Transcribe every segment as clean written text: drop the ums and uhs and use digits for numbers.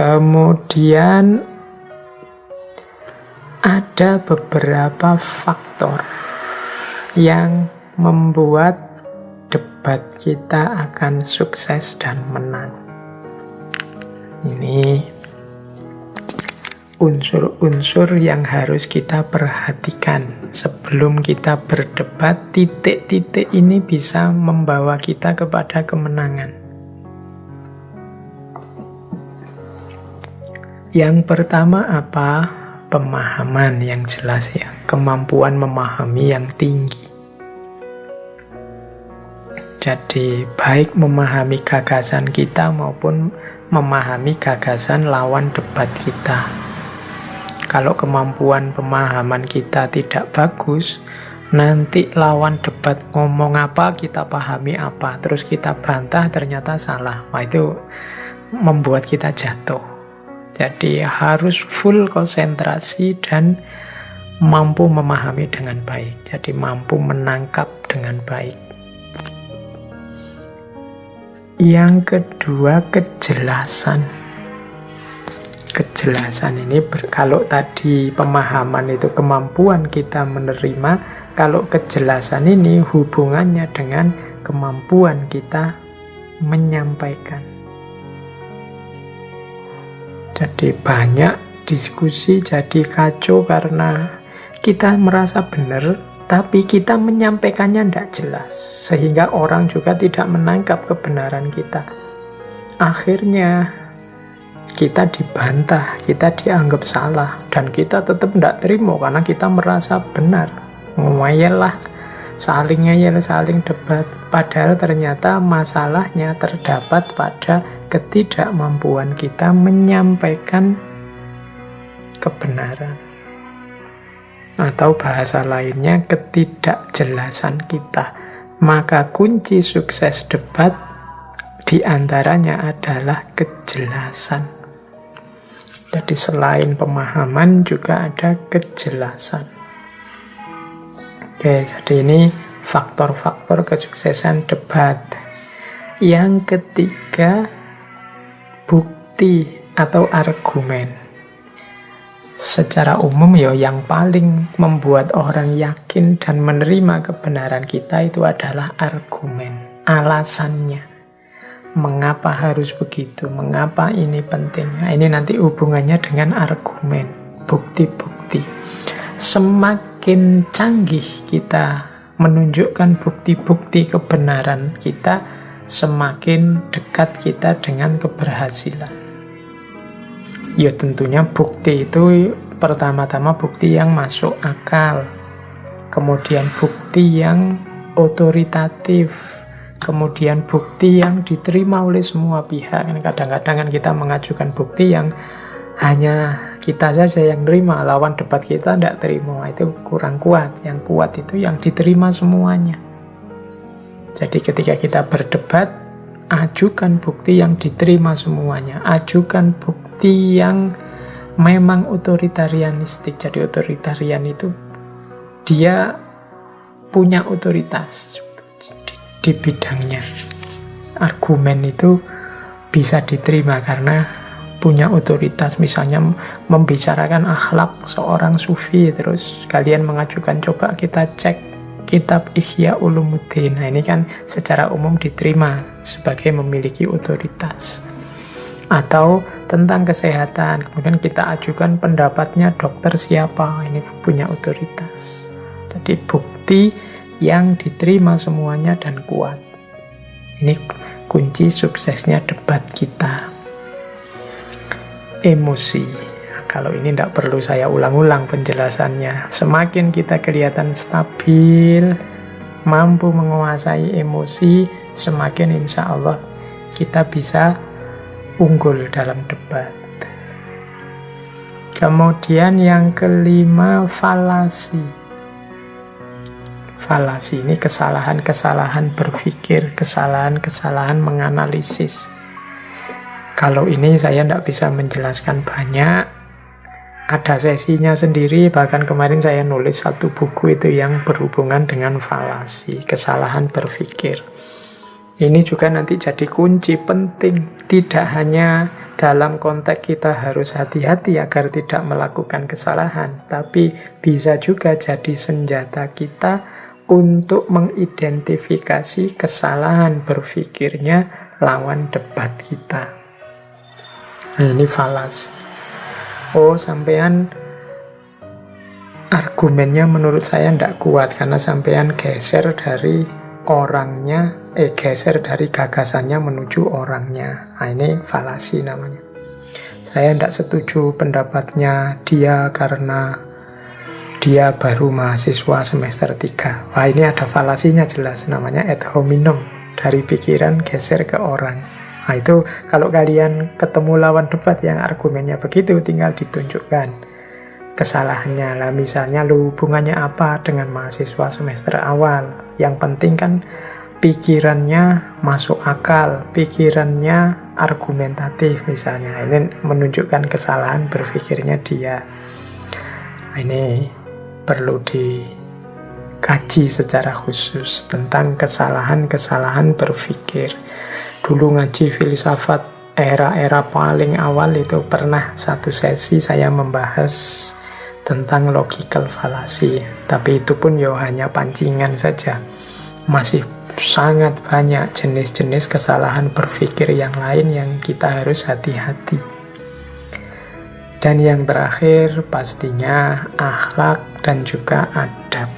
Kemudian ada beberapa faktor yang membuat debat kita akan sukses dan menang. Ini unsur-unsur yang harus kita perhatikan sebelum kita berdebat. Titik-titik ini bisa membawa kita kepada kemenangan. Yang pertama apa? Pemahaman yang jelas ya, kemampuan memahami yang tinggi. Jadi baik memahami gagasan kita maupun memahami gagasan lawan debat kita. Kalau kemampuan pemahaman kita tidak bagus, nanti lawan debat ngomong apa, kita pahami apa, terus kita bantah ternyata salah. Wah, itu membuat kita jatuh. Jadi harus full konsentrasi dan mampu memahami dengan baik. Jadi mampu menangkap dengan baik. Yang kedua, kejelasan. Kejelasan ini, kalau tadi pemahaman itu kemampuan kita menerima, kalau kejelasan ini hubungannya dengan kemampuan kita menyampaikan. Jadi banyak diskusi jadi kacau karena kita merasa benar, tapi kita menyampaikannya tidak jelas. Sehingga orang juga tidak menangkap kebenaran kita. Akhirnya kita dibantah, kita dianggap salah, dan kita tetap tidak terima karena kita merasa benar. Ngeyel lah, saling ngeyel, saling debat. Padahal ternyata masalahnya terdapat pada ketidakmampuan kita menyampaikan kebenaran. Atau bahasa lainnya, ketidakjelasan kita. Maka kunci sukses debat diantaranya adalah kejelasan. Jadi selain pemahaman juga ada kejelasan. Oke, jadi ini faktor-faktor kesuksesan debat. Yang ketiga, bukti atau argumen. Secara umum ya, yang paling membuat orang yakin dan menerima kebenaran kita itu adalah argumen, alasannya. Mengapa harus begitu? Mengapa ini penting? Nah, ini nanti hubungannya dengan argumen, bukti-bukti. Semakin canggih kita menunjukkan bukti-bukti kebenaran kita, semakin dekat kita dengan keberhasilan. Ya tentunya bukti itu pertama-tama bukti yang masuk akal, kemudian bukti yang otoritatif, kemudian bukti yang diterima oleh semua pihak. Kadang-kadang kan kita mengajukan bukti yang hanya kita saja yang terima, lawan debat kita tidak terima, itu kurang kuat. Yang kuat itu yang diterima semuanya. Jadi ketika kita berdebat, ajukan bukti yang diterima semuanya, ajukan bukti yang memang otoritarianistik. Jadi otoritarian itu dia punya otoritas di bidangnya. Argumen itu bisa diterima karena punya otoritas. Misalnya membicarakan akhlak seorang sufi, terus kalian mengajukan, coba kita cek kitab Ihya Ulumuddin. Nah, ini kan secara umum diterima sebagai memiliki otoritas. Atau tentang kesehatan, kemudian kita ajukan pendapatnya dokter siapa, ini punya otoritas. Jadi bukti yang diterima semuanya dan kuat. Ini kunci suksesnya debat kita. Emosi. Kalau ini tidak perlu saya ulang-ulang penjelasannya. Semakin kita kelihatan stabil, mampu menguasai emosi, semakin insya Allah kita bisa unggul dalam debat. Kemudian yang kelima, falasi. Falasi ini kesalahan-kesalahan berpikir, kesalahan-kesalahan menganalisis. Kalau ini saya tidak bisa menjelaskan banyak. Ada sesinya sendiri, bahkan kemarin saya nulis satu buku itu yang berhubungan dengan falasi, kesalahan berpikir. Ini juga nanti jadi kunci penting. Tidak hanya dalam konteks kita harus hati-hati agar tidak melakukan kesalahan, tapi bisa juga jadi senjata kita untuk mengidentifikasi kesalahan berpikirnya lawan debat kita. Nah, ini falasi. Oh, sampean argumennya menurut saya tidak kuat karena sampean geser dari orangnya, geser dari gagasannya menuju orangnya. Nah, ini falasi namanya. Saya tidak setuju pendapatnya dia karena dia baru mahasiswa semester 3. Wah, ini ada falasinya jelas, namanya ad hominem, dari pikiran geser ke orang. Nah, itu kalau kalian ketemu lawan debat yang argumennya begitu, tinggal ditunjukkan kesalahannya lah. Misalnya hubungannya apa dengan mahasiswa semester awal. Yang penting kan pikirannya masuk akal, pikirannya argumentatif misalnya. Ini menunjukkan kesalahan berpikirnya dia. Nah, ini perlu dikaji secara khusus tentang kesalahan-kesalahan berpikir. Dulu ngaji filsafat era-era paling awal itu pernah satu sesi saya membahas tentang logical fallacy. Tapi itu pun ya hanya pancingan saja. Masih sangat banyak jenis-jenis kesalahan berpikir yang lain yang kita harus hati-hati. Dan yang terakhir pastinya akhlak dan juga adab.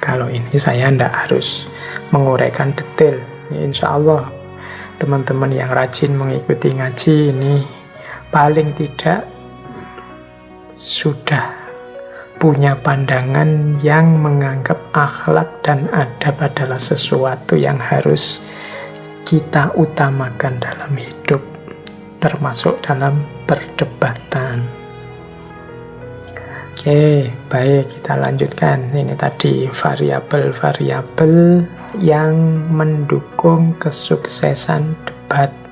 Kalau ini saya tidak harus menguraikan detail. Insya Allah teman-teman yang rajin mengikuti ngaji ini paling tidak sudah punya pandangan yang menganggap akhlak dan adab adalah sesuatu yang harus kita utamakan dalam hidup, termasuk dalam perdebatan. Oke, baik, kita lanjutkan. Ini tadi variabel-variabel yang mendukung kesuksesan debat.